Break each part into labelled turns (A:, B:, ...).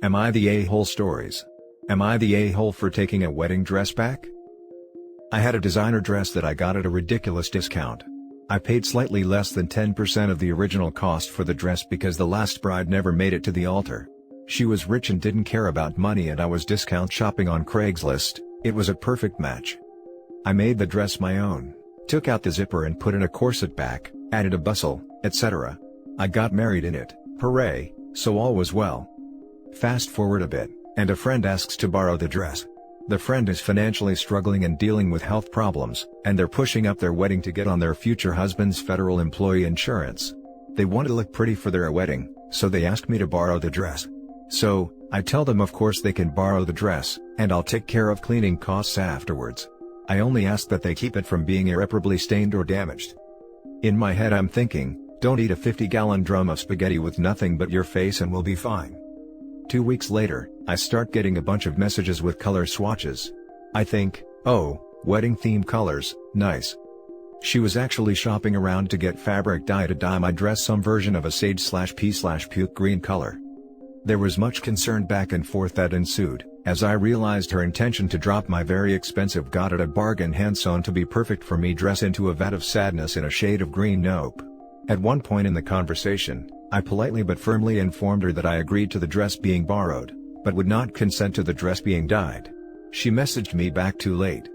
A: Am I the a-hole stories? Am I the a-hole for taking a wedding dress back? I had a designer dress that I got at a ridiculous discount. I paid slightly less than 10% of the original cost for the dress because the last bride never made it to the altar. She was rich and didn't care about money, and I was discount shopping on Craigslist. It was a perfect match. I made the dress my own, took out the zipper and put in a corset back, added a bustle, etc. I got married in it, hooray, so all was well. Fast forward a bit, and a friend asks to borrow the dress. The friend is financially struggling and dealing with health problems, and they're pushing up their wedding to get on their future husband's federal employee insurance. They want to look pretty for their wedding, so they ask me to borrow the dress. So, I tell them of course they can borrow the dress, and I'll take care of cleaning costs afterwards. I only ask that they keep it from being irreparably stained or damaged. In my head I'm thinking, don't eat a 50-gallon drum of spaghetti with nothing but your face and we'll be fine. 2 weeks later, I start getting a bunch of messages with color swatches. I think, oh, wedding theme colors, nice. She was actually shopping around to get fabric dye to dye my dress some version of a sage/pea/puke green color. There was much concern back and forth that ensued, as I realized her intention to drop my very expensive got at a bargain hand-sewn to be perfect for me dress into a vat of sadness in a shade of green. Nope. At one point in the conversation, I politely but firmly informed her that I agreed to the dress being borrowed, but would not consent to the dress being dyed. She messaged me back too late.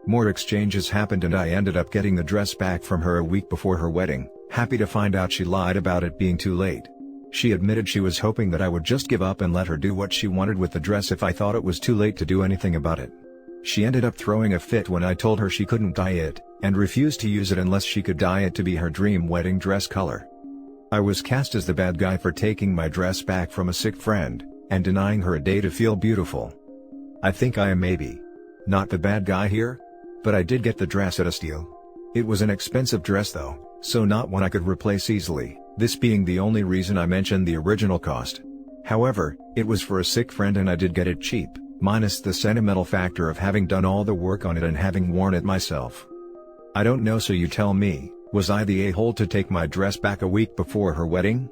A: More exchanges happened and I ended up getting the dress back from her a week before her wedding, happy to find out she lied about it being too late. She admitted she was hoping that I would just give up and let her do what she wanted with the dress if I thought it was too late to do anything about it. She ended up throwing a fit when I told her she couldn't dye it, and refused to use it unless she could dye it to be her dream wedding dress color. I was cast as the bad guy for taking my dress back from a sick friend, and denying her a day to feel beautiful. I think I am maybe not the bad guy here? But I did get the dress at a steal. It was an expensive dress though, so not one I could replace easily, this being the only reason I mentioned the original cost. However, it was for a sick friend and I did get it cheap, minus the sentimental factor of having done all the work on it and having worn it myself. I don't know, so you tell me, was I the a-hole to take my dress back a week before her wedding?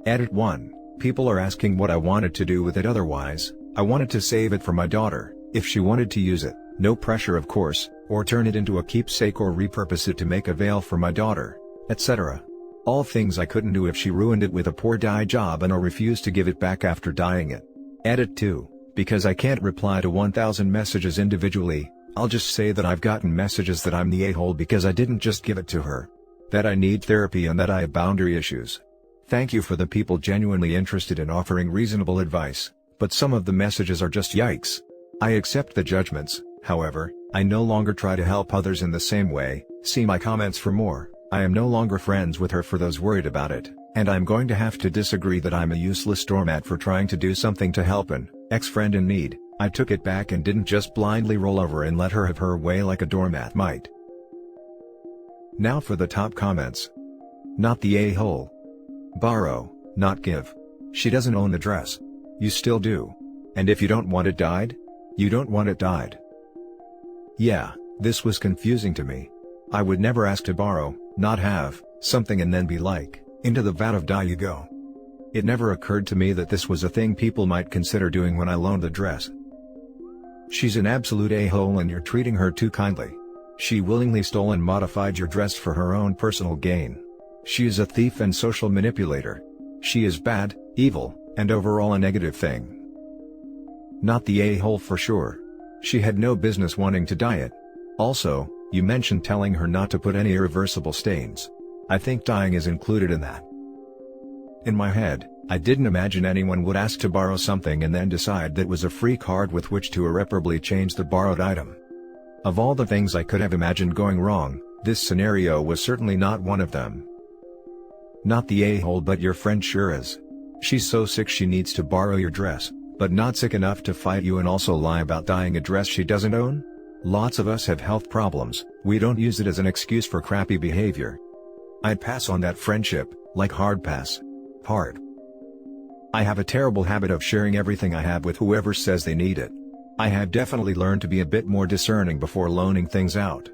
A: Edit 1. People are asking what I wanted to do with it otherwise. I wanted to save it for my daughter, if she wanted to use it, no pressure of course, or turn it into a keepsake or repurpose it to make a veil for my daughter, etc. All things I couldn't do if she ruined it with a poor dye job and or refused to give it back after dyeing it. Edit 2. Because I can't reply to 1,000 messages individually, I'll just say that I've gotten messages that I'm the a-hole because I didn't just give it to her. That I need therapy and that I have boundary issues. Thank you for the people genuinely interested in offering reasonable advice, but some of the messages are just yikes. I accept the judgments, however, I no longer try to help others in the same way. See my comments for more. I am no longer friends with her for those worried about it, and I'm going to have to disagree that I'm a useless doormat for trying to do something to help an ex-friend in need. I took it back and didn't just blindly roll over and let her have her way like a doormat might. Now for the top comments. Not the a-hole. Borrow, not give. She doesn't own the dress. You still do. And if you don't want it dyed, you don't want it dyed. Yeah, this was confusing to me. I would never ask to borrow, not have, something and then be like, into the vat of dye you go. It never occurred to me that this was a thing people might consider doing when I loaned the dress. She's an absolute a-hole and you're treating her too kindly. She willingly stole and modified your dress for her own personal gain. She is a thief and social manipulator. She is bad, evil, and overall a negative thing. Not the a-hole for sure. She had no business wanting to dye it. Also, you mentioned telling her not to put any irreversible stains. I think dyeing is included in that. In my head, I didn't imagine anyone would ask to borrow something and then decide that was a free card with which to irreparably change the borrowed item. Of all the things I could have imagined going wrong, this scenario was certainly not one of them. Not the a-hole, but your friend sure is. She's so sick she needs to borrow your dress, but not sick enough to fight you and also lie about dyeing a dress she doesn't own? Lots of us have health problems, we don't use it as an excuse for crappy behavior. I'd pass on that friendship, like hard pass. Hard. I have a terrible habit of sharing everything I have with whoever says they need it. I have definitely learned to be a bit more discerning before loaning things out.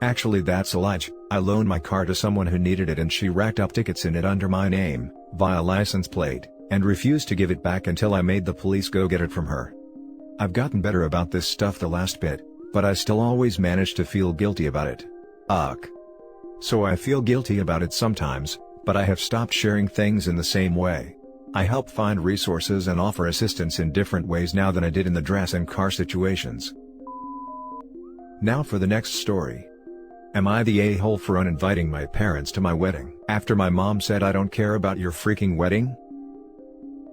A: Actually that's a lie. I loaned my car to someone who needed it and she racked up tickets in it under my name, via license plate, and refused to give it back until I made the police go get it from her. I've gotten better about this stuff the last bit, but I still always manage to feel guilty about it. Ugh. So I feel guilty about it sometimes, but I have stopped sharing things in the same way. I help find resources and offer assistance in different ways now than I did in the dress and car situations. Now for the next story. Am I the a-hole for uninviting my parents to my wedding after my mom said I don't care about your freaking wedding?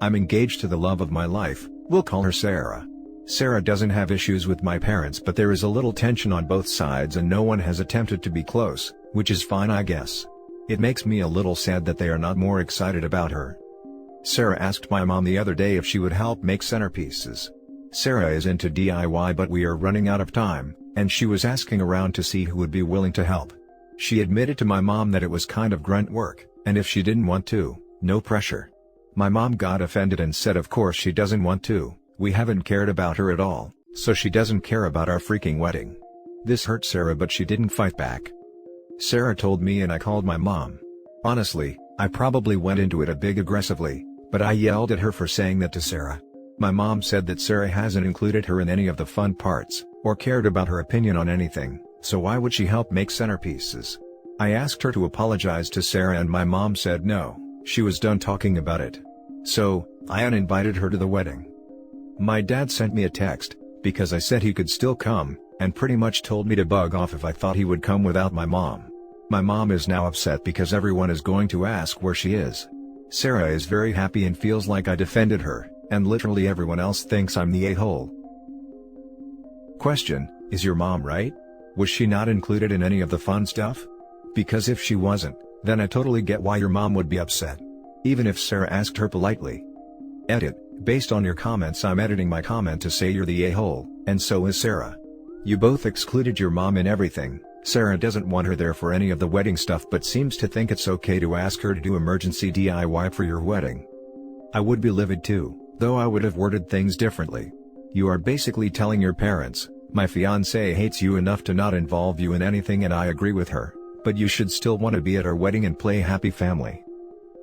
A: I'm engaged to the love of my life, we'll call her Sarah. Sarah doesn't have issues with my parents, but there is a little tension on both sides and no one has attempted to be close, which is fine I guess. It makes me a little sad that they are not more excited about her. Sarah asked my mom the other day if she would help make centerpieces. Sarah is into DIY but we are running out of time, and she was asking around to see who would be willing to help. She admitted to my mom that it was kind of grunt work, and if she didn't want to, no pressure. My mom got offended and said of course she doesn't want to, we haven't cared about her at all, so she doesn't care about our freaking wedding. This hurt Sarah but she didn't fight back. Sarah told me and I called my mom. Honestly, I probably went into it a bit aggressively, but I yelled at her for saying that to Sarah. My mom said that Sarah hasn't included her in any of the fun parts, or cared about her opinion on anything, so why would she help make centerpieces? I asked her to apologize to Sarah and my mom said no, she was done talking about it. So, I uninvited her to the wedding. My dad sent me a text, because I said he could still come, and pretty much told me to bug off if I thought he would come without my mom. My mom is now upset because everyone is going to ask where she is. Sarah is very happy and feels like I defended her, and literally everyone else thinks I'm the a-hole. Question: is your mom right? Was she not included in any of the fun stuff? Because if she wasn't, then I totally get why your mom would be upset. Even if Sarah asked her politely. Edit: based on your comments I'm editing my comment to say you're the a-hole, and so is Sarah. You both excluded your mom in everything. Sarah doesn't want her there for any of the wedding stuff but seems to think it's okay to ask her to do emergency DIY for your wedding. I would be livid too, though I would have worded things differently. You are basically telling your parents, my fiancé hates you enough to not involve you in anything, and I agree with her, but you should still want to be at our wedding and play happy family.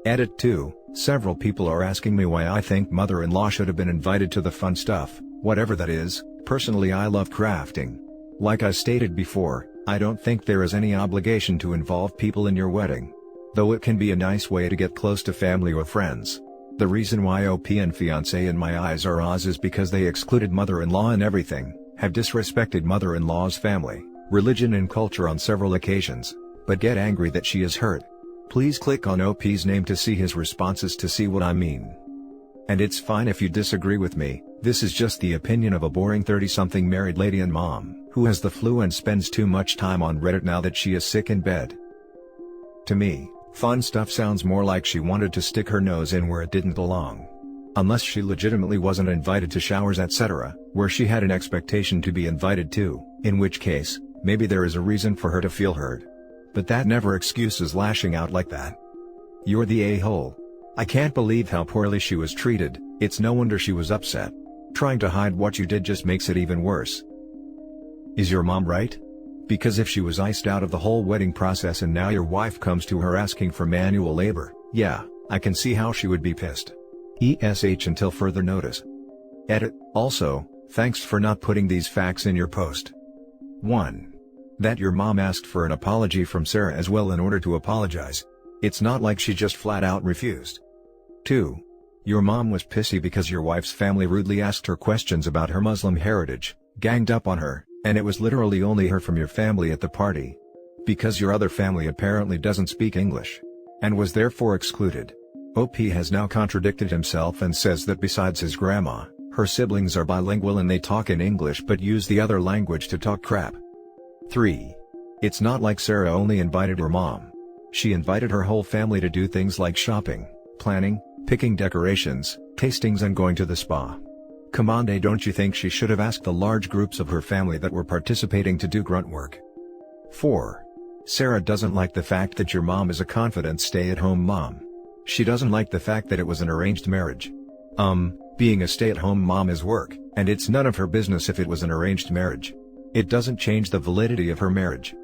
A: Edit 2, several people are asking me why I think mother-in-law should have been invited to the fun stuff, whatever that is. Personally I love crafting. Like I stated before, I don't think there is any obligation to involve people in your wedding. Though it can be a nice way to get close to family or friends. The reason why OP and fiancé in my eyes are Oz is because they excluded mother-in-law and everything, have disrespected mother-in-law's family, religion and culture on several occasions, but get angry that she is hurt. Please click on OP's name to see his responses to see what I mean. And it's fine if you disagree with me, this is just the opinion of a boring 30-something married lady and mom, who has the flu and spends too much time on Reddit now that she is sick in bed. To me, fun stuff sounds more like she wanted to stick her nose in where it didn't belong. Unless she legitimately wasn't invited to showers etc., where she had an expectation to be invited to, in which case, maybe there is a reason for her to feel hurt. But that never excuses lashing out like that. You're the a-hole. I can't believe how poorly she was treated, it's no wonder she was upset. Trying to hide what you did just makes it even worse. Is your mom right? Because if she was iced out of the whole wedding process and now your wife comes to her asking for manual labor, yeah, I can see how she would be pissed. ESH until further notice. Edit: also, thanks for not putting these facts in your post. 1. That your mom asked for an apology from Sarah as well in order to apologize. It's not like she just flat out refused. 2. Your mom was pissy because your wife's family rudely asked her questions about her Muslim heritage, ganged up on her, and it was literally only her from your family at the party. Because your other family apparently doesn't speak English. And was therefore excluded. OP has now contradicted himself and says that besides his grandma, her siblings are bilingual and they talk in English but use the other language to talk crap. 3. It's not like Sarah only invited her mom. She invited her whole family to do things like shopping, planning, picking decorations, tastings and going to the spa. Come on, don't you think she should have asked the large groups of her family that were participating to do grunt work? 4. Sarah doesn't like the fact that your mom is a confident stay-at-home mom. She doesn't like the fact that it was an arranged marriage. Being a stay-at-home mom is work, and it's none of her business if it was an arranged marriage. It doesn't change the validity of her marriage.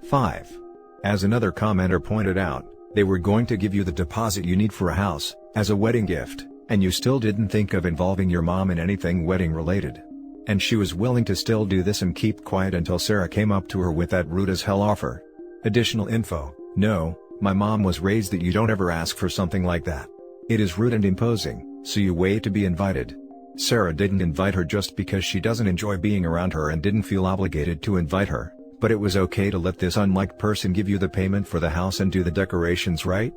A: 5. As another commenter pointed out, they were going to give you the deposit you need for a house, as a wedding gift, and you still didn't think of involving your mom in anything wedding related. And she was willing to still do this and keep quiet until Sarah came up to her with that rude as hell offer. Additional info: no, my mom was raised that you don't ever ask for something like that. It is rude and imposing, so you wait to be invited. Sarah didn't invite her just because she doesn't enjoy being around her and didn't feel obligated to invite her, but it was okay to let this unliked person give you the payment for the house and do the decorations, right?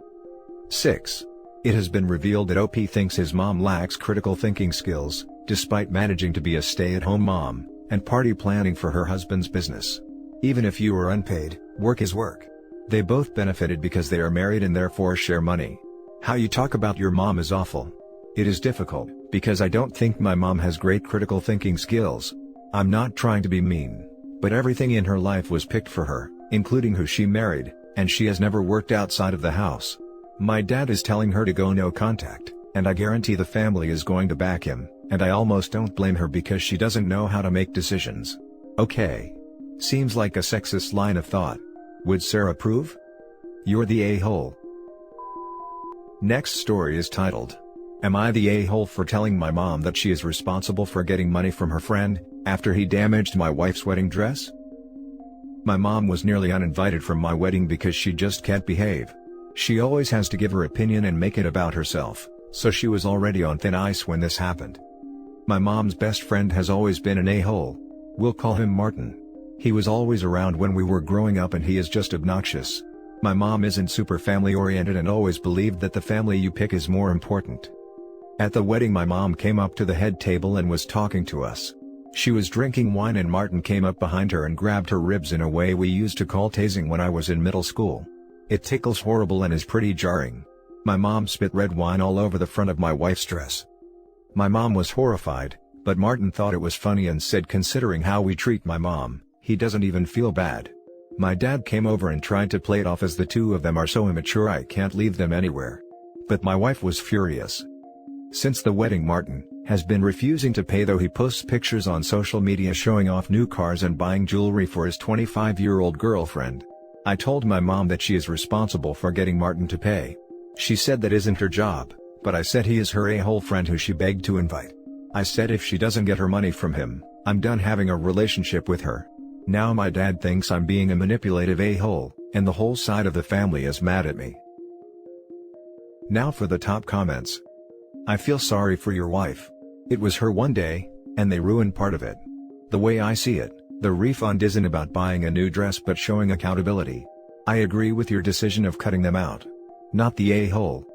A: 6. It has been revealed that OP thinks his mom lacks critical thinking skills, despite managing to be a stay-at-home mom, and party planning for her husband's business. Even if you are unpaid, work is work. They both benefited because they are married and therefore share money. How you talk about your mom is awful. It is difficult, because I don't think my mom has great critical thinking skills. I'm not trying to be mean, but everything in her life was picked for her, including who she married, and she has never worked outside of the house. My dad is telling her to go no contact, and I guarantee the family is going to back him, and I almost don't blame her because she doesn't know how to make decisions. Okay. Seems like a sexist line of thought. Would Sarah approve? You're the a-hole. Next story is titled, "Am I the a-hole for telling my mom that she is responsible for getting money from her friend, after he damaged my wife's wedding dress?" My mom was nearly uninvited from my wedding because she just can't behave. She always has to give her opinion and make it about herself, so she was already on thin ice when this happened. My mom's best friend has always been an a-hole. We'll call him Martin. He was always around when we were growing up and he is just obnoxious. My mom isn't super family oriented and always believed that the family you pick is more important. At the wedding my mom came up to the head table and was talking to us. She was drinking wine and Martin came up behind her and grabbed her ribs in a way we used to call tasing when I was in middle school. It tickles horrible and is pretty jarring. My mom spit red wine all over the front of my wife's dress. My mom was horrified, but Martin thought it was funny and said, considering how we treat my mom, he doesn't even feel bad. My dad came over and tried to play it off as the two of them are so immature I can't leave them anywhere. But my wife was furious. Since the wedding Martin has been refusing to pay, though he posts pictures on social media showing off new cars and buying jewelry for his 25-year-old girlfriend. I told my mom that she is responsible for getting Martin to pay. She said that isn't her job, but I said he is her a-hole friend who she begged to invite. I said if she doesn't get her money from him, I'm done having a relationship with her. Now my dad thinks I'm being a manipulative a-hole, and the whole side of the family is mad at me. Now for the top comments. I feel sorry for your wife. It was her one day, and they ruined part of it. The way I see it, the refund isn't about buying a new dress but showing accountability. I agree with your decision of cutting them out. Not the a-hole.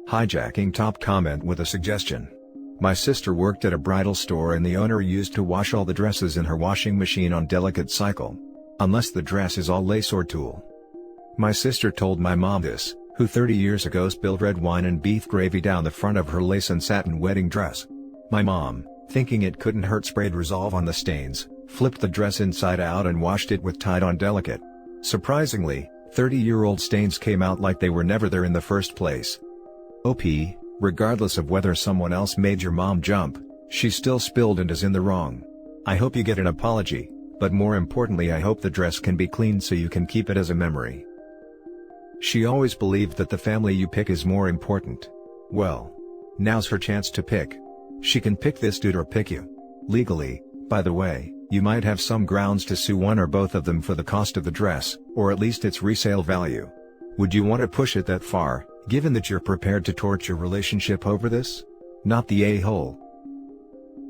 A: Hijacking top comment with a suggestion. My sister worked at a bridal store and the owner used to wash all the dresses in her washing machine on delicate cycle. Unless the dress is all lace or tulle. My sister told my mom this, who 30 years ago spilled red wine and beef gravy down the front of her lace and satin wedding dress. My mom, thinking it couldn't hurt, sprayed Resolve on the stains, flipped the dress inside out and washed it with Tide on Delicate. Surprisingly, 30-year-old stains came out like they were never there in the first place. OP, regardless of whether someone else made your mom jump, she still spilled and is in the wrong. I hope you get an apology, but more importantly I hope the dress can be cleaned so you can keep it as a memory. She always believed that the family you pick is more important. Well, now's her chance to pick. She can pick this dude or pick you. Legally, by the way, you might have some grounds to sue one or both of them for the cost of the dress, or at least its resale value. Would you want to push it that far, given that you're prepared to torch your relationship over this? Not the a-hole.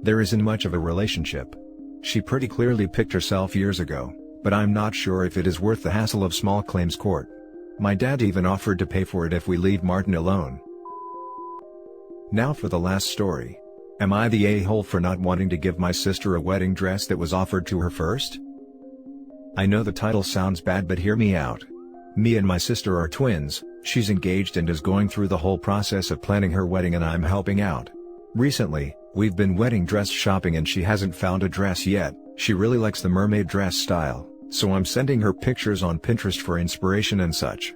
A: There isn't much of a relationship. She pretty clearly picked herself years ago, but I'm not sure if it is worth the hassle of small claims court. My dad even offered to pay for it if we leave Martin alone. Now for the last story. Am I the a-hole for not wanting to give my sister a wedding dress that was offered to her first? I know the title sounds bad, but hear me out. Me and my sister are twins. She's engaged and is going through the whole process of planning her wedding and I'm helping out. Recently, we've been wedding dress shopping and she hasn't found a dress yet. She really likes the mermaid dress style, so I'm sending her pictures on Pinterest for inspiration and such.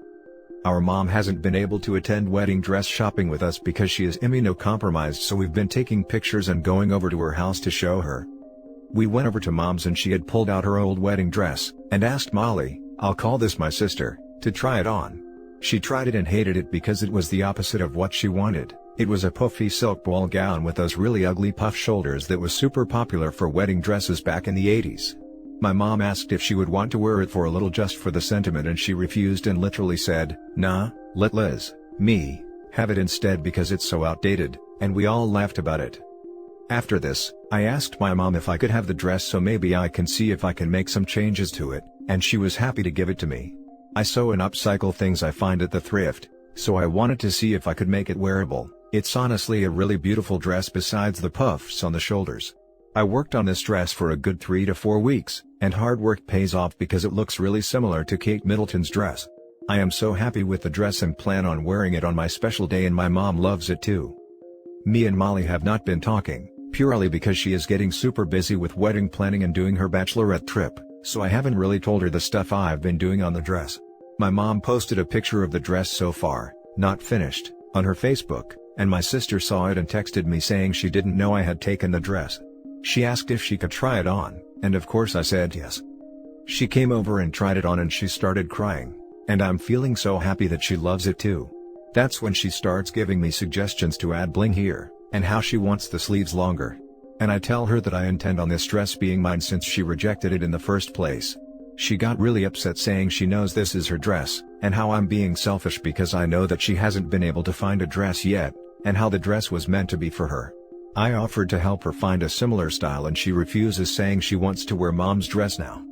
A: Our mom hasn't been able to attend wedding dress shopping with us because she is immunocompromised, so we've been taking pictures and going over to her house to show her. We went over to mom's and she had pulled out her old wedding dress, and asked Molly, I'll call this my sister, to try it on. She tried it and hated it because it was the opposite of what she wanted. It was a puffy silk ball gown with those really ugly puff shoulders that was super popular for wedding dresses back in the 80s. My mom asked if she would want to wear it for a little just for the sentiment, and she refused and literally said, "Nah, let Liz, me, have it instead because it's so outdated," and we all laughed about it. After this, I asked my mom if I could have the dress so maybe I can see if I can make some changes to it, and she was happy to give it to me. I sew and upcycle things I find at the thrift, so I wanted to see if I could make it wearable. It's honestly a really beautiful dress besides the puffs on the shoulders. I worked on this dress for a good 3 to 4 weeks, and hard work pays off because it looks really similar to Kate Middleton's dress. I am so happy with the dress and plan on wearing it on my special day, and my mom loves it too. Me and Molly have not been talking, purely because she is getting super busy with wedding planning and doing her bachelorette trip, so I haven't really told her the stuff I've been doing on the dress. My mom posted a picture of the dress so far, not finished, on her Facebook, and my sister saw it and texted me saying she didn't know I had taken the dress. She asked if she could try it on, and of course I said yes. She came over and tried it on and she started crying, and I'm feeling so happy that she loves it too. That's when she starts giving me suggestions to add bling here, and how she wants the sleeves longer. And I tell her that I intend on this dress being mine since she rejected it in the first place. She got really upset saying she knows this is her dress, and how I'm being selfish because I know that she hasn't been able to find a dress yet, and how the dress was meant to be for her. I offered to help her find a similar style and she refuses, saying she wants to wear mom's dress now.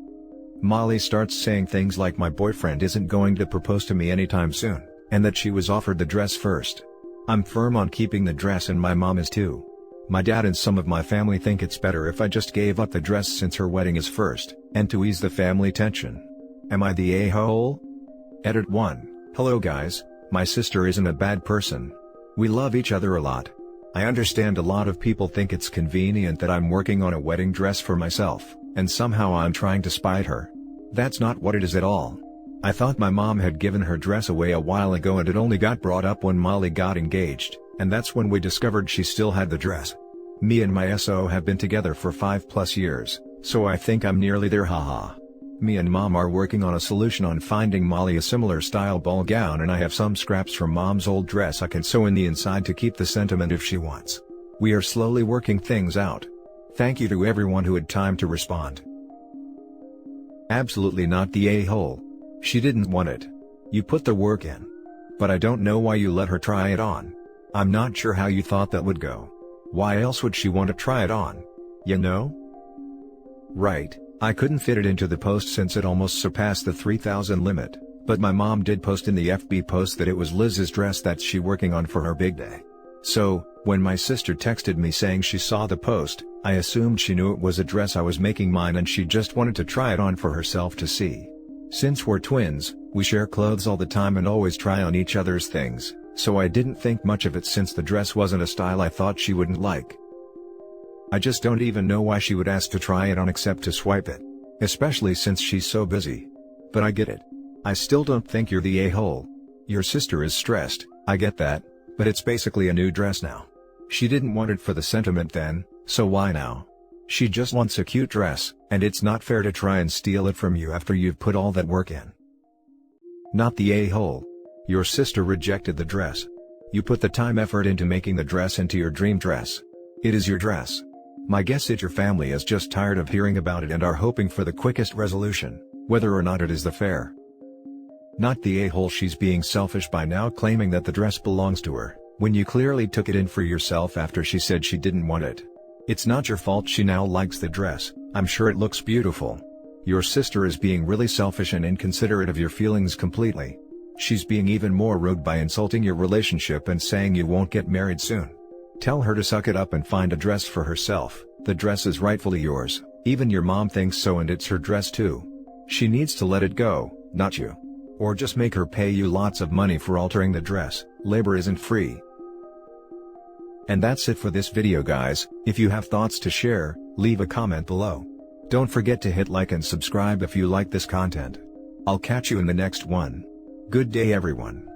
A: Molly starts saying things like my boyfriend isn't going to propose to me anytime soon, and that she was offered the dress first. I'm firm on keeping the dress and my mom is too. My dad and some of my family think it's better if I just gave up the dress since her wedding is first, and to ease the family tension. Am I the a-hole? Edit 1. Hello guys, my sister isn't a bad person. We love each other a lot. I understand a lot of people think it's convenient that I'm working on a wedding dress for myself, and somehow I'm trying to spite her. That's not what it is at all. I thought my mom had given her dress away a while ago and it only got brought up when Molly got engaged, and that's when we discovered she still had the dress. Me and my SO have been together for 5+ years, so I think I'm nearly there, haha. Me and mom are working on a solution on finding Molly a similar style ball gown, and I have some scraps from mom's old dress I can sew in the inside to keep the sentiment if she wants. We are slowly working things out. Thank you to everyone who had time to respond. Absolutely not the a-hole. She didn't want it. You put the work in. But I don't know why you let her try it on. I'm not sure how you thought that would go. Why else would she want to try it on? You know? Right, I couldn't fit it into the post since it almost surpassed the 3,000 limit, but my mom did post in the FB post that it was Liz's dress that she working on for her big day. So, when my sister texted me saying she saw the post, I assumed she knew it was a dress I was making mine and she just wanted to try it on for herself to see. Since we're twins, we share clothes all the time and always try on each other's things, so I didn't think much of it since the dress wasn't a style I thought she wouldn't like. I just don't even know why she would ask to try it on except to swipe it. Especially since she's so busy. But I get it. I still don't think you're the a-hole. Your sister is stressed, I get that, but it's basically a new dress now. She didn't want it for the sentiment then, so why now? She just wants a cute dress, and it's not fair to try and steal it from you after you've put all that work in. Not the a-hole. Your sister rejected the dress. You put the time effort into making the dress into your dream dress. It is your dress. My guess is your family is just tired of hearing about it and are hoping for the quickest resolution, whether or not it is the fair. Not the a-hole. She's being selfish by now claiming that the dress belongs to her, when you clearly took it in for yourself after she said she didn't want it. It's not your fault she now likes the dress. I'm sure it looks beautiful. Your sister is being really selfish and inconsiderate of your feelings completely. She's being even more rude by insulting your relationship and saying you won't get married soon. Tell her to suck it up and find a dress for herself. The dress is rightfully yours, even your mom thinks so, and it's her dress too. She needs to let it go, not you. Or just make her pay you lots of money for altering the dress. Labor isn't free. And that's it for this video guys. If you have thoughts to share, leave a comment below. Don't forget to hit like and subscribe if you like this content. I'll catch you in the next one. Good day everyone.